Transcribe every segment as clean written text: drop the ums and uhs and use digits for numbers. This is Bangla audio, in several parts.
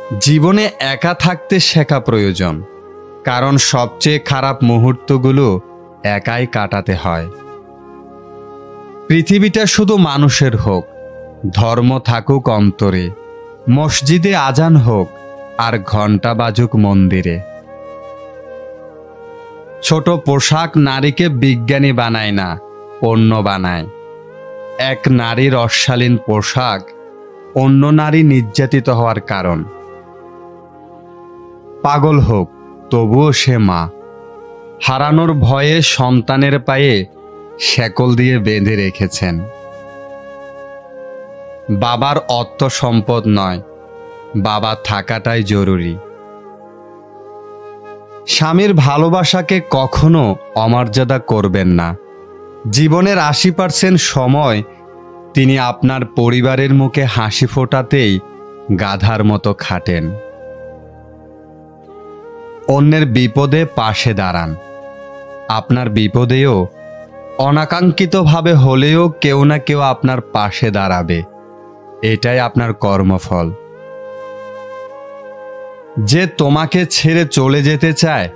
জীবনে একা থাকতে শেখা প্রয়োজন, কারণ সবচেয়ে খারাপ মুহূর্তগুলো একাই কাটাতে হয়। পৃথিবীটা শুধু মানুষের হোক, ধর্ম থাকুক অন্তরে, মসজিদে আজান হোক আর ঘণ্টা বাজুক মন্দিরে। ছোট পোশাক নারীকে বিজ্ঞানী বানায় না, পণ্য বানায়। এক নারীর অশালীন পোশাক অন্য নারী নির্যাতিত হওয়ার কারণ। পাগল হোক তবুও সে মা, হারানোর ভয়ে সন্তানের পায়ে শেকল দিয়ে বেঁধে রেখেছেন। বাবার অর্থ সম্পদ নয়, বাবা থাকাটাই জরুরি। স্বামীর ভালোবাসাকে কখনো অমর্যাদা করবেন না। জীবনের 80% সময় তিনি আপনার পরিবারের মুখে হাসি ফোটাতেই গাধার মতো খাটেন। অন্যের বিপদে পাশে দাঁড়ান, আপনার বিপদেও অনাকাঙ্ক্ষিতভাবে হলেও কেউ না কেউ আপনার পাশে দাঁড়াবে, এটাই আপনার কর্মফল। যে তোমাকে ছেড়ে চলে যেতে চায়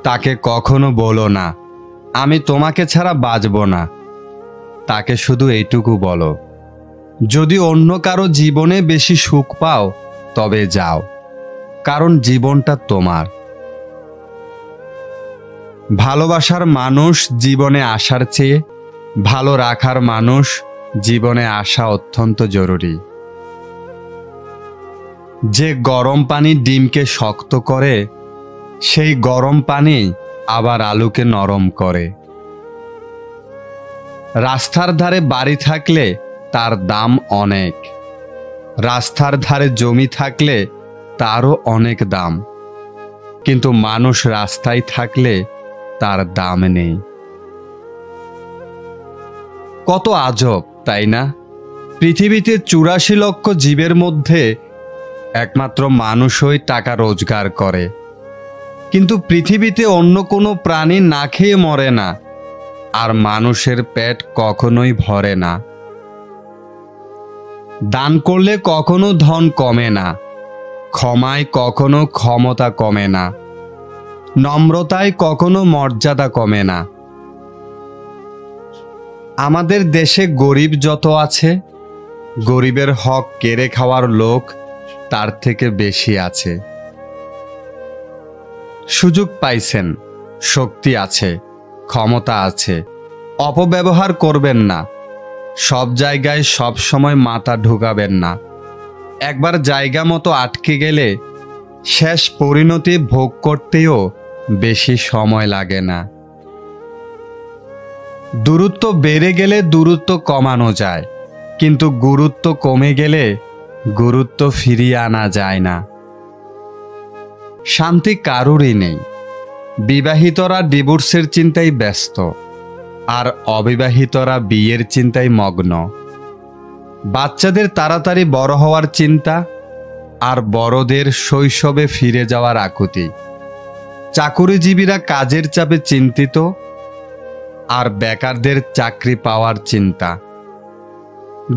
তাকে কখনো বলো না আমি তোমাকে ছাড়া বাঁচব না। তাকে শুধু এইটুকু বলো, যদি অন্য কারো জীবনে বেশি সুখ পাও তবে যাও, কারণ জীবনটা তোমার। ভালোবাসার মানুষ জীবনে আসার চেয়ে ভালো রাখার মানুষ জীবনে আসা অত্যন্ত জরুরি। যে গরম পানি ডিমকে শক্ত করে, সেই গরম পানি আবার আলুকে নরম করে। রাস্তার ধারে বাড়ি থাকলে তার দাম অনেক, রাস্তার ধারে জমি থাকলে তারও অনেক দাম, কিন্তু মানুষ রাস্তায় থাকলে তার দাম নেই। কত আজব, তাই না? পৃথিবীতে 84 লক্ষ জীবের মধ্যে একমাত্র মানুষই টাকা রোজগার করে, কিন্তু পৃথিবীতে অন্য কোনো প্রাণী না খেয়ে মরে না, আর মানুষের পেট কখনোই ভরে না। দান করলে কখনো ধন কমে না, ক্ষমায় কখনো ক্ষমতা কমে না, নম্রতায় কখনো মর্যাদা কমে না। আমাদের দেশে গরিব যত আছে, গরিবের হক কেড়ে খাওয়ার লোক তার থেকে বেশি আছে। সুযোগ পাইছেন, শক্তি আছে, ক্ষমতা আছে, অপব্যবহার করবেন না। সব জায়গায় সব সময় মাথা ঢুকাবেন না। একবার জায়গা মতো আটকে গেলে শেষ পরিণতি ভোগ করতেও বেশি সময় লাগে না। দূরত্ব বেড়ে গেলে দূরত্ব কমানো যায়, কিন্তু গুরুত্ব কমে গেলে গুরুত্ব ফিরিয়ে আনা যায় না। শান্তি কারোরই নেই। বিবাহিতরা ডিভোর্সের চিন্তায় ব্যস্ত, আর অবিবাহিতরা বিয়ের চিন্তায় মগ্ন। বাচ্চাদের তাড়াতাড়ি বড় হওয়ার চিন্তা, আর বড়দের শৈশবে ফিরে যাওয়ার আকুতি। চাকুরিজীবীরা কাজের চাপে চিন্তিত, আর বেকারদের চাকরি পাওয়ার চিন্তা।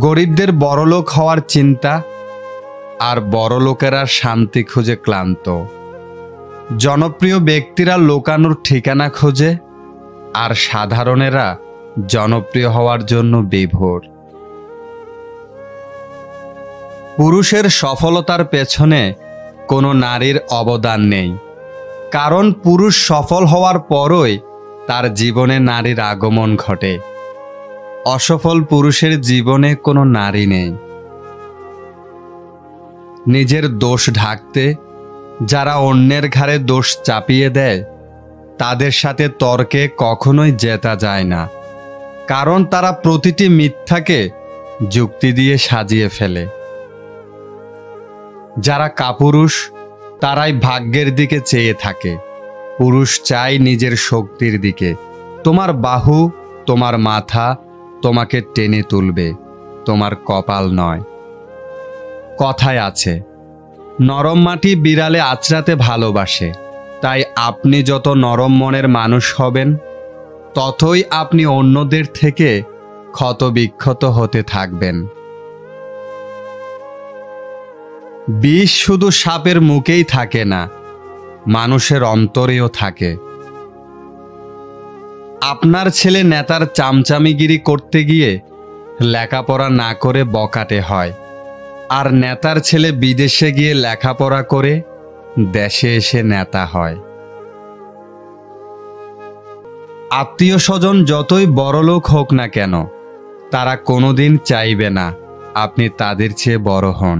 গরিবদের বড়লোক হওয়ার চিন্তা, আর বড়লোকেরা শান্তি খুঁজে ক্লান্ত। জনপ্রিয় ব্যক্তিরা লোকানোর ঠিকানা খোঁজে, আর সাধারণেরা জনপ্রিয় হওয়ার জন্য বিভোর। পুরুষের সফলতার পেছনে কোনো নারীর অবদান নেই, কারণ পুরুষ সফল হওয়ার পরই তার জীবনে নারীর আগমন ঘটে। অসফল পুরুষের জীবনে কোনো নারী নেই। নিজের দোষ ঢাকতে যারা অন্যের ঘাড়ে দোষ চাপিয়ে দেয়, তাদের সাথে তর্কে কখনোই জেতা যায় না, কারণ তারা প্রতিটি মিথ্যাকে যুক্তি দিয়ে সাজিয়ে ফেলে। যারা কাপুরুষ তারাই ভাগ্যের দিকে চেয়ে থাকে। পুরুষ চায় নিজের শক্তির দিকে। তোমার বাহু, তোমার মাথা তোমাকে টেনে তুলবে, তোমার কপাল নয়। কথায় আছে, নরম মাটি বিড়ালে আঁচড়াতে ভালোবাসে। তাই আপনি যত নরম মনের মানুষ হবেন, ততই আপনি অন্যদের থেকে ক্ষতবিক্ষত হতে থাকবেন। বিষ শুধু সাপের মুখেই থাকে না, মানুষের অন্তরেও থাকে। আপনার ছেলে নেতার চামচামিগিরি করতে গিয়ে লেখাপড়া না করে বকাটে হয়, আর নেতার ছেলে বিদেশে গিয়ে লেখাপড়া করে দেশে এসে নেতা হয়। আত্মীয় স্বজন যতই বড়লোক হোক না কেন, তারা কোনোদিন চাইবে না আপনি তাদের চেয়ে বড় হন।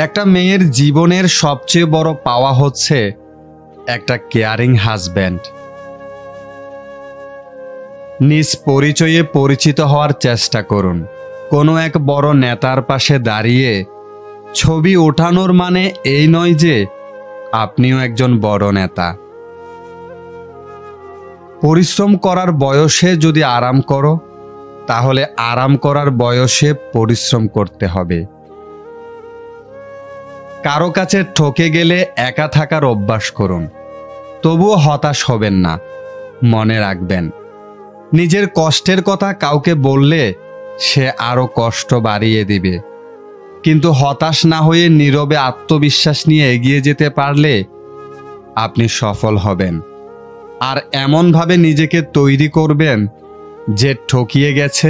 একটা মেয়ের জীবনের সবচেয়ে বড় পাওয়া হচ্ছে একটা কেয়ারিং হাজব্যান্ড। নিজ পরিচয়ে পরিচিত হওয়ার চেষ্টা করুন। কোনো এক বড় নেতার পাশে দাঁড়িয়ে ছবি ওঠানোর মানে এই নয় যে আপনিও একজন বড় নেতা। পরিশ্রম করার বয়সে যদি আরাম করো, তাহলে আরাম করার বয়সে পরিশ্রম করতে হবে। কারো কাছে ঠকে গেলে একা থাকার অভ্যাস করুন, তবুও হতাশ হবেন না। মনে রাখবেন, নিজের কষ্টের কথা কাউকে বললে সে আরো কষ্ট বাড়িয়ে দিবে, কিন্তু হতাশ না হয়ে নীরবে আত্মবিশ্বাস নিয়ে এগিয়ে যেতে পারলে আপনি সফল হবেন। আর এমনভাবে নিজেকে তৈরি করবেন যে ঠকিয়ে গেছে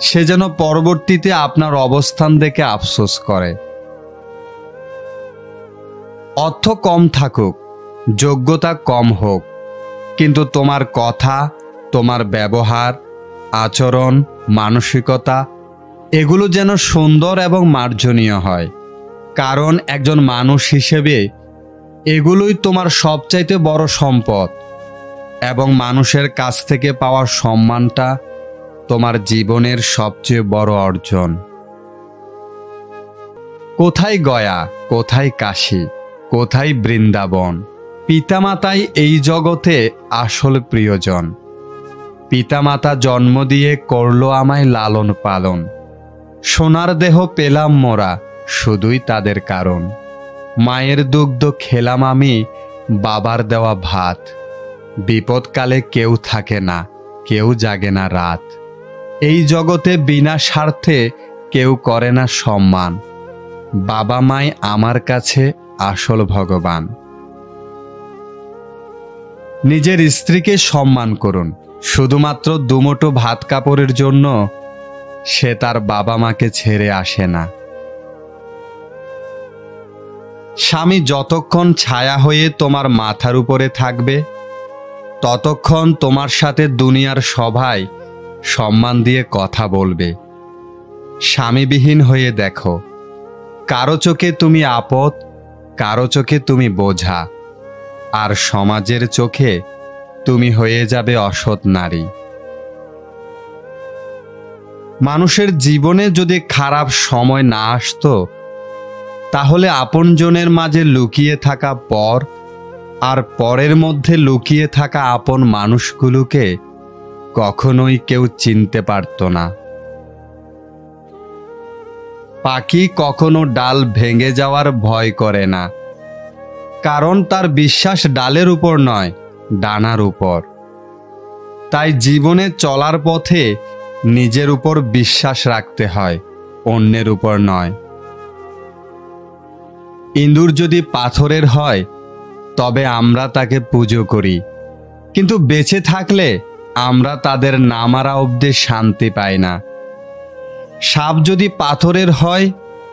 সে যেন পরবর্তীতে আপনার অবস্থান দেখে আফসোস করে। অর্থ কম থাকুক, যোগ্যতা কম হোক, কিন্তু তোমার কথা, তোমার ব্যবহার, আচরণ, মানসিকতা এগুলো যেন সুন্দর এবং মার্জনীয় হয়। কারণ একজন মানুষ হিসেবে এগুলোই তোমার সবচাইতে বড় সম্পদ, এবং মানুষের কাছ থেকে পাওয়া সম্মানটা তোমার জীবনের সবচেয়ে বড় অর্জন। কোথায় গয়া, কোথায় কাশী, কোথায় বৃন্দাবন, পিতামাতাই এই জগতে আসল প্রিয়জন। পিতামাতা জন্ম দিয়ে করলো আমায় লালন পালন, সোনার দেহ পেলাম মোরা শুধুই তাদের কারণ। মায়ের দুগ্ধ খেলাম আমি, বাবার দেওয়া ভাত। বিপদকালে কেউ থাকে না, কেউ জাগে না রাত। এই জগতে বিনা স্বার্থে কেউ করে না সম্মান। বাবা মাই আমার কাছে আসল ভগবান। নিজের স্ত্রীকে সম্মান করুন। শুধুমাত্র দুমুঠো ভাত কাপড়ের জন্য সে তার বাবা মাকে ছেড়ে আসে না। স্বামী যতক্ষণ ছায়া হয়ে তোমার মাথার উপরে থাকবে, ততক্ষণ তোমার সাথে দুনিয়ার সবাই সম্মান দিয়ে কথা বলবে। স্বামীবিহীন হয়ে দেখো, কারো চোখে তুমি আপদ, কারো চোখে তুমি বোঝা, আর সমাজের চোখে তুমি হয়ে যাবে অসৎ নারী। মানুষের জীবনে যদি খারাপ সময় না আসতো, তাহলে আপনজনের মাঝে লুকিয়ে থাকা পর আর পরের মধ্যে লুকিয়ে থাকা আপন মানুষগুলোকে কখনোই কেউ চিনতে পারত না। পাখি কখনো ডাল ভেঙে যাওয়ার ভয় করে না, কারণ তার বিশ্বাস ডালের উপর নয়, ডানার উপর। তাই জীবনে চলার পথে নিজের উপর বিশ্বাস রাখতে হয়, অন্যের উপর নয়। ইঁদুর যদি পাথরের হয় তবে আমরা তাকে পুজো করি, কিন্তু বেঁচে থাকলে আমরা তাদের না মারা অবধি শান্তি পাই না। সাপ যদি পাথরের হয়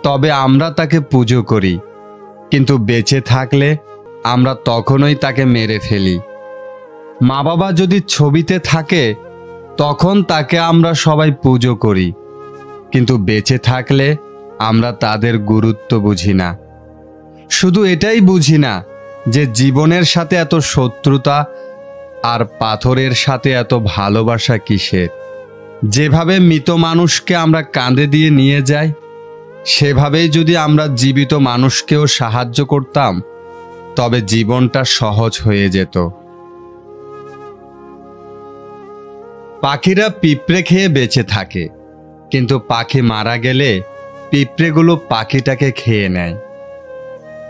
তবে আমরা তাকে পুজো করি, কিন্তু বেঁচে থাকলে আমরা তখনই তাকে মেরে ফেলি। মা বাবা যদি ছবিতে থাকে তখন তাকে আমরা সবাই পুজো করি, কিন্তু বেঁচে থাকলে আমরা তাদের গুরুত্ব বুঝি না। শুধু এটাই বুঝি না যে জীবনের সাথে এত শত্রুতা আর পাথরের সাথে এত ভালোবাসা কিসের। যেভাবে মৃত মানুষকে আমরা কাঁধে দিয়ে নিয়ে যাই, সেভাবেই যদি আমরা জীবিত মানুষকেও সাহায্য করতাম, তবে জীবনটা সহজ হয়ে যেত। পাখিরা পিঁপড়ে খেয়ে বেঁচে থাকে, কিন্তু পাখি মারা গেলে পিঁপড়েগুলো পাখিটাকে খেয়ে নেয়।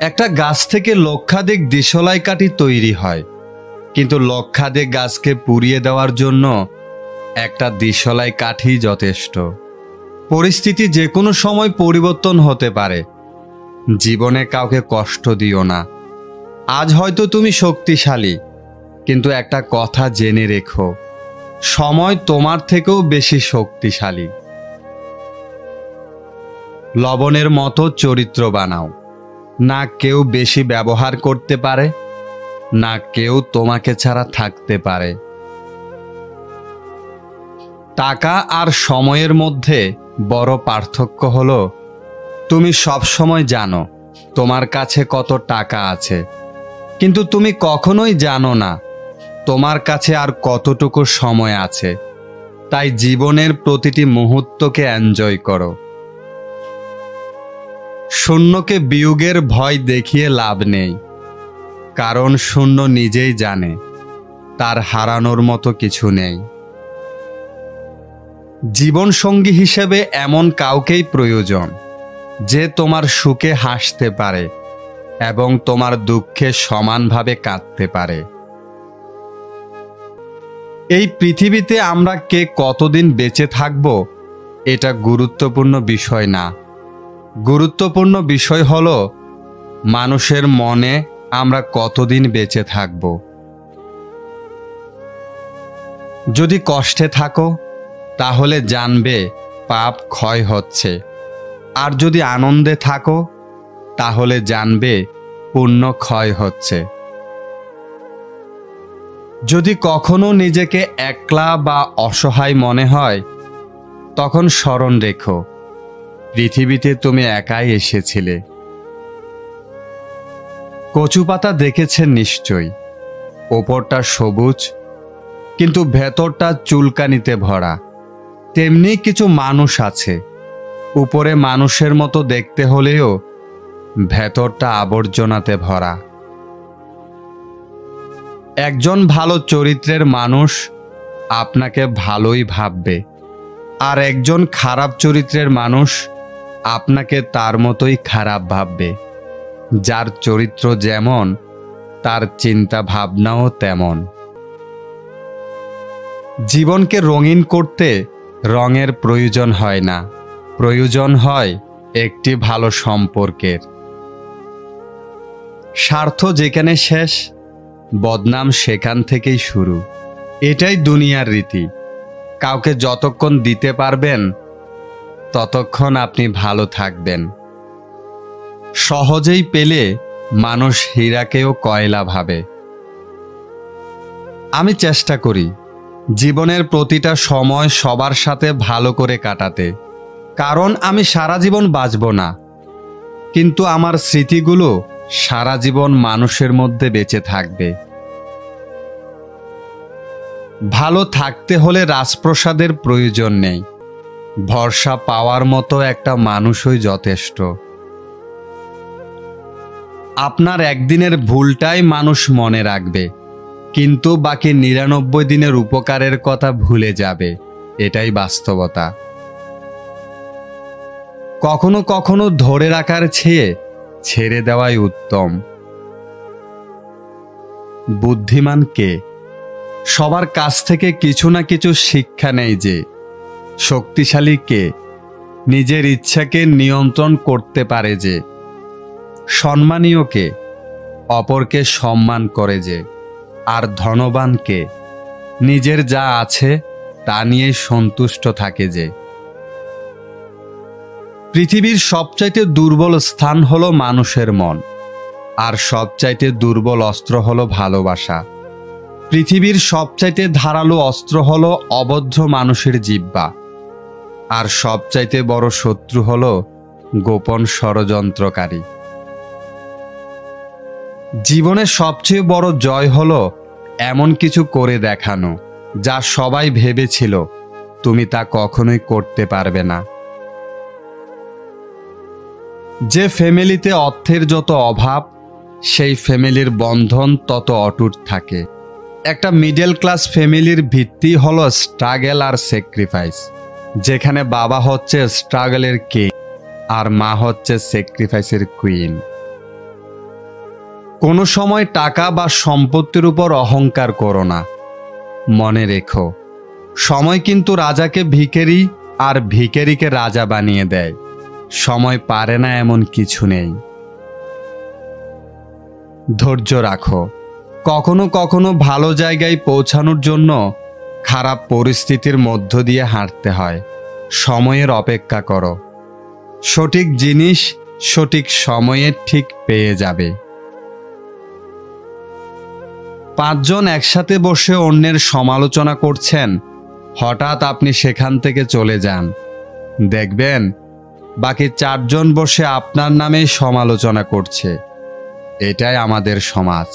একটা গাছ থেকে লক্ষাধিক দিশলাই কাঠি তৈরি হয়, কিন্তু লক্ষাধিক গাছকে পুড়িয়ে দেওয়ার জন্য একটা দিশলাই কাঠি যথেষ্ট। পরিস্থিতি যে কোনো সময় পরিবর্তন হতে পারে। জীবনে কাউকে কষ্ট দিও না। আজ হয়তো তুমি শক্তিশালী, কিন্তু একটা কথা জেনে রেখো, সময় তোমার থেকেও বেশি শক্তিশালী। লবণের মতো চরিত্র বানাও। না কেউ বেশি ব্যবহার করতে পারে, না কেউ তোমাকে ছাড়া থাকতে পারে। টাকা আর সময়ের মধ্যে বড় পার্থক্য হলো, তুমি সবসময় জানো তোমার কাছে কত টাকা আছে, কিন্তু তুমি কখনোই জানো না তোমার কাছে আর কতটুকু সময় আছে। তাই জীবনের প্রতিটি মুহূর্তকে এনজয় করো। শূন্যকে বিয়োগের ভয় দেখিয়ে লাভ নেই, কারণ শূন্য নিজেই জানে তার হারানোর মতো কিছু নেই। জীবনসঙ্গী হিসেবে এমন কাউকেই প্রয়োজন, যে তোমার সুখে হাসতে পারে এবং তোমার দুঃখে সমানভাবে কাঁদতে পারে। এই পৃথিবীতে আমরা কে কতদিন বেঁচে থাকব, এটা গুরুত্বপূর্ণ বিষয় না। গুরুত্বপূর্ণ বিষয় হলো মানুষের মনে আমরা কতদিন বেঁচে থাকব। যদি কষ্টে থাকো, তাহলে জানবে পাপ ক্ষয় হচ্ছে, আর যদি আনন্দে থাকো, তাহলে জানবে পুণ্য ক্ষয় হচ্ছে। যদি কখনো নিজেকে একলা বা অসহায় মনে হয়, তখন স্মরণ রেখো পৃথিবীতে তুমি একাই এসেছিলে। কচু পাতা দেখেছেন নিশ্চয়ই, ওপরটা সবুজ কিন্তু ভেতরটা চুলকানিতে ভরা। তেমনি কিছু মানুষ আছে, উপরে মানুষের মতো দেখতে হলেও ভেতরটা আবর্জনাতে ভরা। একজন ভালো চরিত্রের মানুষ আপনাকে ভালোই ভাববে, আর একজন খারাপ চরিত্রের মানুষ আপনাকে তার মতোই খারাপ ভাববে। যার চরিত্র যেমন, তার চিন্তা ভাবনাও তেমন। জীবনকে রঙিন করতে রঙের প্রয়োজন হয় না, প্রয়োজন হয় একটি ভালো সম্পর্কের। স্বার্থ যেখানে শেষ, বদনাম সেখান থেকেই শুরু। এটাই দুনিয়ার রীতি। কাউকে যতক্ষণ দিতে পারবেন, ততক্ষণ আপনি ভালো থাকবেন। সহজেই পেলে মানুষ হীরাকেও কয়লা ভাবে। আমি চেষ্টা করি জীবনের প্রতিটা সময় সবার সাথে ভালো করে কাটাতে, কারণ আমি সারা জীবন বাঁচব না, কিন্তু আমার স্মৃতিগুলো সারা জীবন মানুষের মধ্যে বেঁচে থাকবে। ভালো থাকতে হলে রাজপ্রাসাদের প্রয়োজন নেই, ভরসা পাওয়ার মতো একটা মানুষই যথেষ্ট। আপনার একদিনের ভুলটাই মানুষ মনে রাখবে, কিন্তু বাকি ৯৯ দিনের উপকারের কথা ভুলে যাবে। এটাই বাস্তবতা। কখনো কখনো ধরে রাখার চেয়ে ছেড়ে দেওয়াই উত্তম। বুদ্ধিমান কে? সবার কাছ থেকে কিছু না কিছু শিক্ষা নেয় যে। শক্তিশালী কে? নিজের ইচ্ছাকে নিয়ন্ত্রণ করতে পারে যে। সম্মানীয় কে? অপরকে সম্মান করে যে। আর ধনবান কে? নিজের যা আছে তা নিয়ে সন্তুষ্ট থাকে যে। পৃথিবীর সবচাইতে দুর্বল স্থান হলো মানুষের মন, আর সবচাইতে দুর্বল অস্ত্র হলো ভালোবাসা। পৃথিবীর সবচাইতে ধারালো অস্ত্র হলো অভদ্র মানুষের জিহ্বা, আর সবচাইতে বড় শত্রু হলো গোপন ষড়যন্ত্রকারী। জীবনের সবচেয়ে বড় জয় হলো এমন কিছু করে দেখানো যা সবাই ভেবেছিল তুমি তা কখনোই করতে পারবে না। যে ফ্যামিলিতে অর্থের যত অভাব, সেই ফ্যামিলির বন্ধন তত অটুট থাকে। একটা মিডল ক্লাস ফ্যামিলির ভিত্তি হলো স্ট্রাগল আর স্যাক্রিফাইস, যেখানে বাবা হচ্ছে স্ট্রাগলের কিং আর মা হচ্ছে স্যাক্রিফাইসের কুইন। কোনো সময় টাকা বা সম্পত্তির উপর অহংকার করো না। মনে রেখো, সময় কিন্তু রাজাকে ভিখারি আর ভিখারিকে রাজা বানিয়ে দেয়। সময় পারে না এমন কিছু নেই। ধৈর্য রাখো। কখনো কখনো ভালো জায়গায় পৌঁছানোর জন্য খারাপ পরিস্থিতির মধ্য দিয়ে হাঁটতে হয়। সময়ের অপেক্ষা করো। সঠিক জিনিস সঠিক সময়ে ঠিক পেয়ে যাবে। 5 জন একসাথে বসে অন্যের সমালোচনা করছেন, হঠাৎ আপনি সেখান থেকে চলে যান, দেখবেন বাকি 4 জন বসে আপনার নামে সমালোচনা করছে। এটাই আমাদের সমাজ।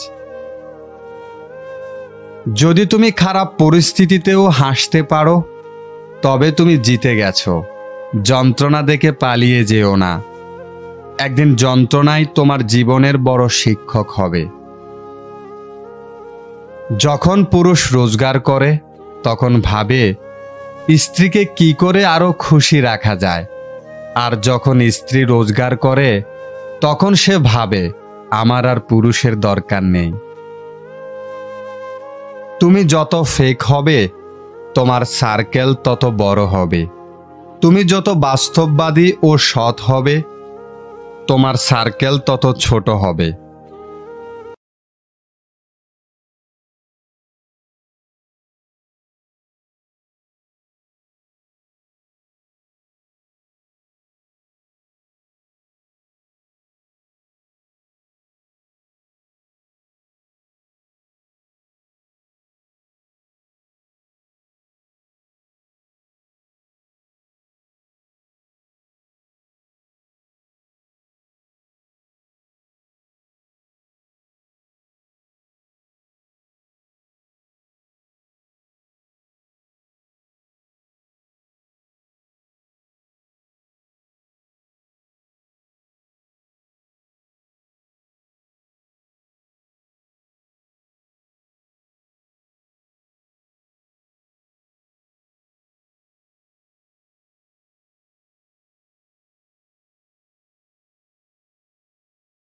যদি তুমি খারাপ পরিস্থিতিতেও হাসতে পারো, তবে তুমি জিতে গেছো। যন্ত্রণা দেখে পালিয়ে যেও না। একদিন যন্ত্রণাই তোমার জীবনের বড় শিক্ষক হবে। যখন পুরুষ রোজগার করে তখন ভাবে স্ত্রীকে কি করে আরো খুশি রাখা যায়, আর যখন স্ত্রী রোজগার করে তখন সে ভাবে আমার আর পুরুষের দরকার নেই। তুমি যত ফেক হবে তোমার সার্কেল তত বড় হবে। তুমি যত বাস্তববাদী ও সৎ হবে তোমার সার্কেল তত ছোট হবে।